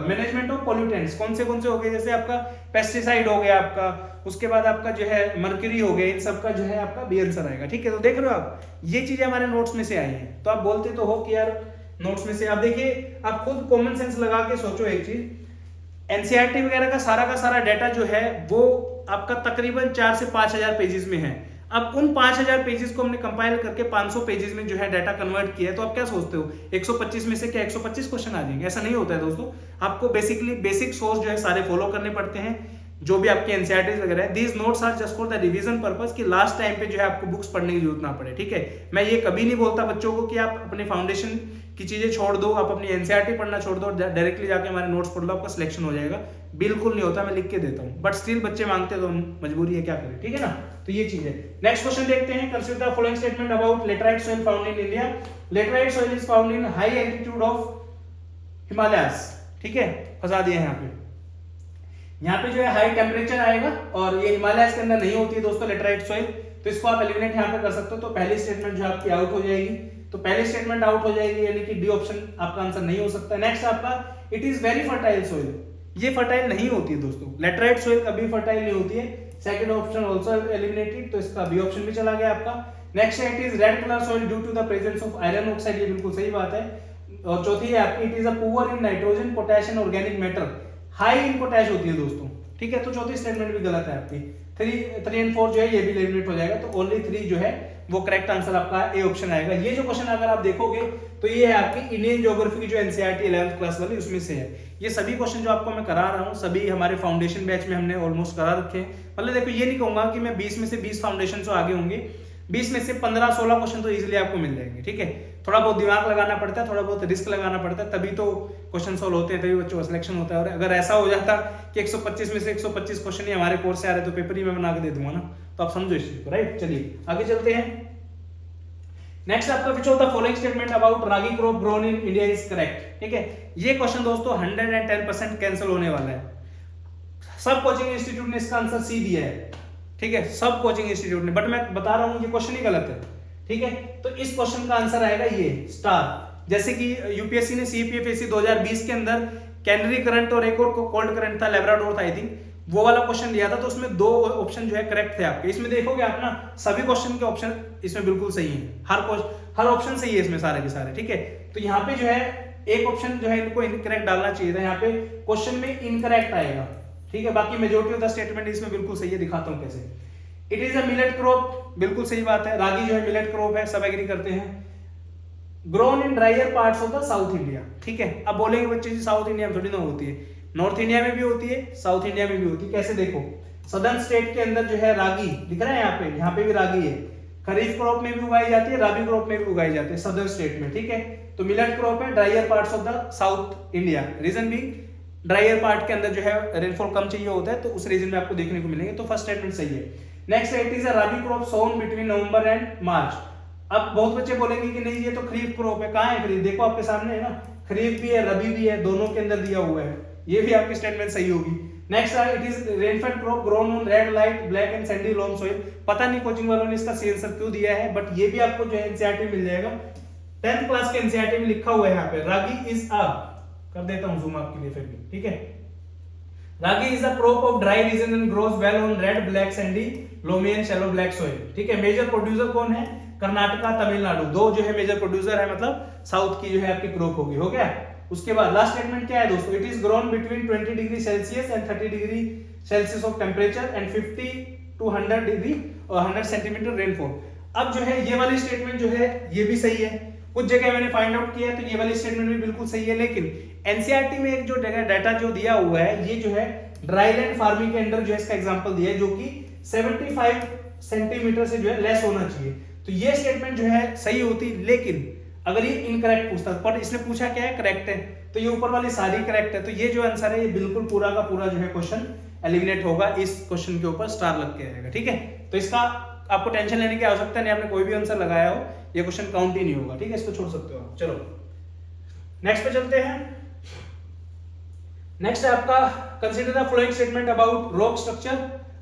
मैनेजमेंट ऑफ पॉल्यूटेंट्स, कौन से हो गए, जैसे आपका पेस्टिसाइड हो गया आपका, उसके बाद आपका जो है मर्क्यूरी हो गया, इन सब का जो है आपका बी आंसर आएगा। ठीक है, तो देख रहे हो आप, ये चीजें हमारे नोट्स में से आई हैं। तो आप बोलते तो हो कि यार नोट्स में से, आप देखिए आप खुद कॉमन सेंस लगा के सोचो एक चीज, एनसीईआरटी वगैरह का सारा डाटा जो है वो आपका तकरीबन 4 से 5,000 पेजेस में है। अब उन 5,000 पेजेस को हमने कंपाइल करके 500 पेजेस में जो है डाटा कन्वर्ट किया है। तो आप क्या सोचते हो 125 में से क्या 125 क्वेश्चन आ जाएंगे? ऐसा नहीं होता है दोस्तों। आपको बेसिकली बेसिक सोर्स जो है सारे फॉलो करने पड़ते हैं, जो भी आपके एनसीईआरटी वगैरह है। These notes are just for the revision purpose, कि लास्ट टाइम पे जो है आपको बुक्स पढ़ने की जरूरत ना पड़े। ठीक है, मैं ये कभी नहीं बोलता बच्चों को कि आप अपने फाउंडेशन की चीजें छोड़ दो, आप अपनी एनसीईआरटी पढ़ना छोड़ दो, डायरेक्टली जाके हमारे नोट्स पढ़ लो, आपका सिलेक्शन हो जाएगा। बिल्कुल नहीं होता, मैं लिख के देता हूँ, बट स्टिल बच्चे मांगते तो मजबूरी है, क्या करें। ठीक है ना, तो ये चीज है। नेक्स्ट क्वेश्चन देखते हैं, consider the following statement about laterite soil found in India. Laterite soil is found in high altitude of Himalayas. ठीक है, फंसा दिया यहाँ पे। यहाँ पे जो है हाई टेम्परेचर आएगा और ये हिमालयस के अंदर नहीं होती है दोस्तों लेटराइट सॉइल, तो इसको आप एलिमिनेट यहाँ पे कर सकते हो। तो पहली स्टेटमेंट जो आपकी आउट हो जाएगी, तो पहली स्टेटमेंट आउट हो जाएगी, यानी कि डी ऑप्शन आपका आंसर नहीं हो सकता। नेक्स्ट आपका it is very fertile soil, ये फर्टाइल नहीं होती है दोस्तों, लेटराइट सॉइल कभी फर्टाइल नहीं होती है। सेकंड ऑप्शन आल्सो एलिमिनेटेड, तो इसका बी ऑप्शन भी चला गया आपका। नेक्स्ट है it is red colour soil due to the presence of iron oxide, ये बिल्कुल सही बात है। और चौथी है आपकी it is a poor in nitrogen, potassium, organic matter, high in potash होती है दोस्तों। ठीक है, तो चौथी स्टेटमेंट भी गलत है आपकी। 3 एंड 4 जो है ये भी एलिमिनेट हो जाएगा, तो ओनली 3 जो है वो करेक्ट आंसर आपका ए ऑप्शन आएगा। ये जो क्वेश्चन अगर आप देखोगे तो ये है आपकी इंडियन ज्योग्राफी की जो एनसीईआरटी 11th क्लास वाली, उसमें से है। ये सभी क्वेश्चन जो आपको मैं करा रहा हूँ सभी हमारे फाउंडेशन बैच में हमने ऑलमोस्ट करा रखे हैं। मतलब देखो ये नहीं कहूंगा कि मैं 20 में से 20 फाउंडेशन से आगे होंगे, 20 में से 15-16 क्वेश्चन तो इजीली आपको मिल जाएंगे। ठीक है, थोड़ा बहुत दिमाग लगाना पड़ता है, थोड़ा बहुत रिस्क लगाना पड़ता है, तभी तो क्वेश्चन सॉल्व होते हैं, तभी बच्चों का सिलेक्शन होता है। और अगर ऐसा हो जाता कि 125 में से 125 क्वेश्चन ही हमारे कोर्स से आ रहे तो पेपर ही मैं बना के दे दूंगा ना, तो आप समझो इस चीज को, राइट। चलिए आगे चलते हैं। नेक्स्ट आपका which of the following statement about ragi crop grown in India is correct. ठीक है, ये क्वेश्चन दोस्तों 110% कैंसिल होने वाला है। सब कोचिंग इंस्टीट्यूट ने इसका आंसर सी दिया है। ठीक है, सब कोचिंग इंस्टीट्यूट ने, बट मैं बता रहा हूं ये क्वेश्चन ही गलत है। ठीक है, तो इस क्वेश्चन का आंसर आएगा ये स्टार। जैसे कि यूपीएससी ने सीपीएफएससी 2020 के अंदर कैनरी करंट और एक और कोल्ड करंट था, लेब्राडोर था आई थिंक, वो वाला क्वेश्चन लिया था, तो उसमें 2 ऑप्शन जो है करेक्ट थे आपके। इसमें देखोगे आप ना सभी क्वेश्चन के ऑप्शन इसमें बिल्कुल सही है, हर ऑप्शन सही है इसमें सारे के सारे, ठीक है। तो यहाँ पे जो है एक ऑप्शन जो है इनको इनकरेक्ट डालना चाहिए था, यहाँ पे क्वेश्चन में इनकरेक्ट आएगा, ठीक है। बाकी मेजॉरिटी ऑफ द स्टेटमेंट इसमें बिल्कुल सही है, दिखाता हूँ कैसे। It is a millet crop, बिल्कुल सही बात है, रागी जो है मिलेट क्रॉप है, सब एग्री करते हैं। Grown in drier parts of the south India, ठीक है। अब बोलेंगे बच्चे जी साउथ इंडिया में थोड़ी ना होती है, नॉर्थ इंडिया में भी होती है, साउथ इंडिया में भी होती है। कैसे देखो, सदर्न स्टेट के अंदर जो है रागी दिख रहा है, यहाँ पे भी रागी है, खरीफ क्रॉप में भी उगाई जाती है, राबी क्रॉप में भी उगाई जाती है सदर्न स्टेट में, ठीक है। तो मिलेट क्रॉप है drier parts of the south India, region भी ड्राइयर पार्ट के अंदर जो है रेनफॉल कम चाहिए होता है, तो उस रीजन में आपको देखने को मिलेंगे, तो फर्स्ट स्टेटमेंट सही है। Next, it is a rabi crop sown between November and March. अब बहुत बच्चे बोलेंगे कि नहीं ये तो खरीफ क्रॉप है, कहाँ है खरीफ, देखो आपके सामने है ना, खरीफ भी है रबी भी है, दोनों के अंदर दिया हुआ है, ये भी आपकी स्टेटमेंट सही होगी। Next, it is rainfed crop grown on red light black and sandy loam soil. पता नहीं कोचिंग वालों ने इसका सी आंसर क्यों दिया है, बट ये भी आपको जो है एनसीईआरटी मिल जाएगा, 10th क्लास के एनसीईआरटी में लिखा हुआ है यहाँ पे, रागी इज अ, कर देता हूं जूम आपके लिए फिर भी, ठीक है। Ragi is a crop of dry region and grows well on red black sandy loamy and shallow black soil, ठीक है। मेजर प्रोड्यूसर कौन है, कर्नाटका तमिलनाडु, 2 जो है मेजर प्रोड्यूसर है, मतलब साउथ की जो है आपकी क्रॉप होगी, हो गया। उसके बाद लास्ट स्टेटमेंट क्या है दोस्तों, it is grown between 20 degree Celsius and 30 degree Celsius of temperature and 50 to 100 degree और 100 सेंटीमीटर रेनफॉल। अब जो है ये वाली स्टेटमेंट जो है ये भी सही है, कुछ जगह मैंने फाइंड आउट किया है तो ये वाली स्टेटमेंट भी बिल्कुल सही है, लेकिन एनसीईआरटी में एक जो डाटा जो दिया हुआ है, ये जो है ड्राईलैंड फार्मिंग के अंदर जो है इसका एग्जांपल दिया है, जो कि 75 सेंटीमीटर से जो है लेस होना चाहिए, तो ये स्टेटमेंट जो है सही होती, लेकिन अगर ये इनकरेक्ट पूछता, पर इसने पूछा क्या है, करेक्ट है, तो ये ऊपर वाली सारी करेक्ट है, तो ये जो आंसर है ये बिल्कुल पूरा का पूरा जो है क्वेश्चन एलिमिनेट होगा, इस क्वेश्चन के ऊपर स्टार लग के आएगा, ठीक है। तो इसका आपको टेंशन लेने की आवश्यकता नहीं, आपने कोई भी आंसर लगाया हो ये क्वेश्चन काउंट ही नहीं होगा, ठीक है, इसको छोड़ सकते हो आप। चलो नेक्स्ट पे चलते हैं। नेक्स्ट है आपका consider the following statement about rock structure.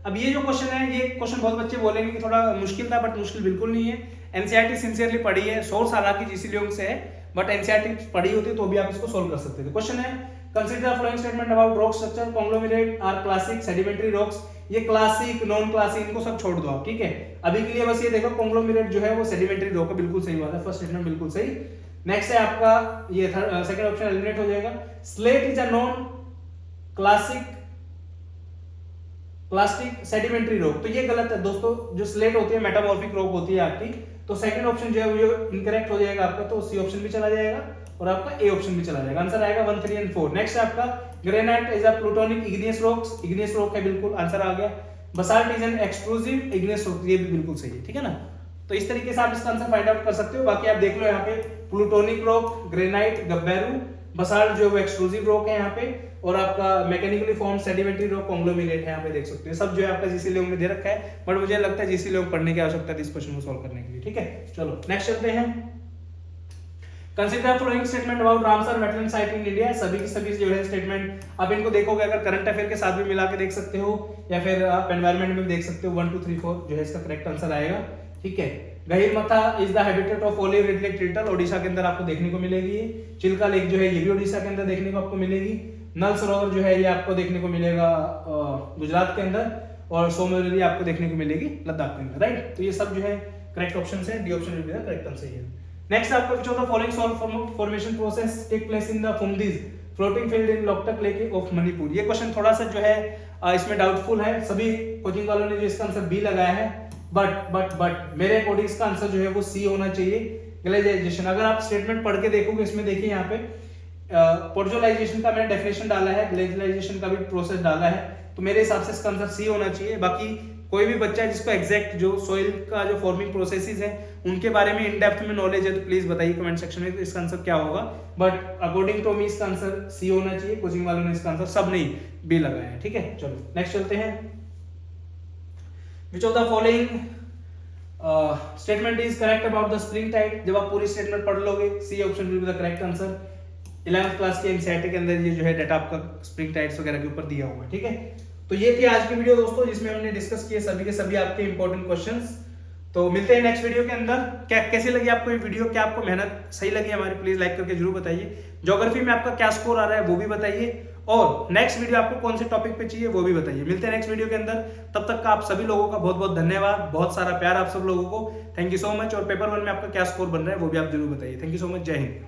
अब ये जो क्वेश्चन है, ये क्वेश्चन बहुत बच्चे बोलेंगे कि थोड़ा मुश्किल था, बट मुश्किल बिल्कुल नहीं है, एनसीईआरटी सिंसियरली पढ़ी है, सोर्स हालांकि जीसी लियोंग से है, बट एनसीईआरटी पढ़ी होती तो भी आप इसको सोल्व कर सकते थे। क्वेश्चन है consider the following statement about rock structure, conglomerate are clastic sedimentary rocks. ये क्लासिक नॉन क्लासिक इनको सब छोड़ दो आप, ठीक है। अभी के लिए बस ये देखो कॉन्ग्लोमेरेट जो है वो सेडिमेंट्री रॉक है, बिल्कुल सही बात है, फर्स्ट स्टेटमेंट बिल्कुल सही। नेक्स्ट है आपका ये सेकंड ऑप्शन एलिमिनेट हो जाएगा। Slate is a non classic sedimentary rock, तो ये गलत है दोस्तों, जो स्लेट होती है मेटामॉर्फिक रॉक होती है आपकी, तो सेकंड ऑप्शन जो है वो इनकरेक्ट हो जाएगा आपका, तो सी ऑप्शन भी चला जाएगा और आपका ए ऑप्शन भी चला जाएगा, आंसर आएगा 1, 3 and 4। नेक्स्ट है आपका granite is a plutonic igneous rocks, igneous rock है बिल्कुल, आंसर आ गया। Basalt is an exclusive igneous rock, ये भी बिल्कुल सही है, ठीक है ना। तो इस तरीके से आप इसका आंसर फाइंड आउट कर सकते हो। बाकी आप देख लो यहाँ पे प्लूटोनिक रॉक, ग्रेनाइट, गब्बेरू, बसाल्ट जो है वो एक्सक्लूसिव रॉक है यहाँ पे, और आपका mechanically form sedimentary rock conglomerate है, यहाँ पे देख सकते हो, सब जो है आपका जीसी लियोंग में दे रखा है, बट मुझे लगता है जीसी लियोंग पढ़ने की आवश्यकता थी इस क्वेश्चन को सॉल्व करने के लिए, ठीक है। चलो नेक्स्ट चलते हैं। Consider following statement about Ramsar wetland site in India. सभी की सभी जो है स्टेटमेंट आप इनको देखोगे, अगर करंट अफेयर के साथ भी मिला के देख सकते हो, या फिर आप एनवायरनमेंट में देख सकते हो, 1, 2, 3, 4 जो है इसका करेक्ट आंसर आएगा, ठीक है। Gahirmatha is the habitat of olive red lake turtle, Odisha के अंदर आपको देखने को मिलेगी। चिल्का लेक जो है ये भी ओडिशा के अंदर देखने को आपको मिलेगी। नल सरोवर जो है ये आपको देखने को मिलेगा गुजरात के अंदर, और सोमवती आपको देखने को मिलेगी लद्दाख के अंदर, राइट। तो ये सब जो है करेक्ट ऑप्शन है, D option will be the correct answer here. Next आपका which of the following salt formation process take place in the phumdis floating field in Loktak lake of Manipur. ये क्वेश्चन थोड़ा सा जो है इसमें डाउटफुल है, सभी कोचिंग वालों ने जो इसका आंसर बी लगाया है, बट मेरे अकॉर्डिंग इसका आंसर जो है वो सी होना चाहिए, ग्लेशियराइजेशन। अगर आप स्टेटमेंट पढ़ के देखोगे, इसमें देखिए यहाँ पे पोर्जोलाइजेशन का मैंने डेफिनेशन डाला है, ग्लेशियराइजेशन का भी प्रोसेस डाला है, तो मेरे हिसाब से इसका आंसर सी होना चाहिए। बाकी कोई भी बच्चा जिसको एग्जैक्ट जो सोइल का जो फॉर्मिंग प्रोसेसेस है उनके बारे में इन डेप्थ में नॉलेज है तो प्लीज बताइए कमेंट सेक्शन में इसका आंसर क्या होगा, बट अकॉर्डिंग टू मी इसका आंसर सी होना चाहिए। कोचिंग वालों ने इसका आंसर सब नहीं बी लगाया है, ठीक है। चलो नेक्स्ट चलते हैं। Which of the following statement is correct about the spring tide. जब आप पूरी स्टेटमेंट पढ़ लोगे, C option will be the correct answer. 11th class के एनसीईआरटी के अंदर ये जो है डाटा आपका स्प्रिंग टाइड्स वगैरह के ऊपर दिया हुआ है, ठीक है। तो ये थी आज की वीडियो दोस्तों, जिसमें हमने डिस्कस किए सभी के सभी आपके इंपॉर्टेंट क्वेश्चंस, तो मिलते हैं नेक्स्ट वीडियो के अंदर। क्या कैसी लगी आपको ये वीडियो, क्या आपको मेहनत सही लगी हमारी, प्लीज लाइक करके जरूर बताइए। ज्योग्राफी में आपका क्या स्कोर आ रहा है वो भी बताइए, और नेक्स्ट वीडियो आपको कौन से टॉपिक पे चाहिए वो भी बताइए। मिलते हैं नेक्स्ट वीडियो के अंदर, तब तक का आप सभी लोगों का बहुत बहुत धन्यवाद, बहुत सारा प्यार आप सब लोगों को, थैंक यू सो मच। और पेपर 1 में आपका क्या स्कोर बन रहा है वो भी आप जरूर बताइए। थैंक यू सो मच, जय हिंद।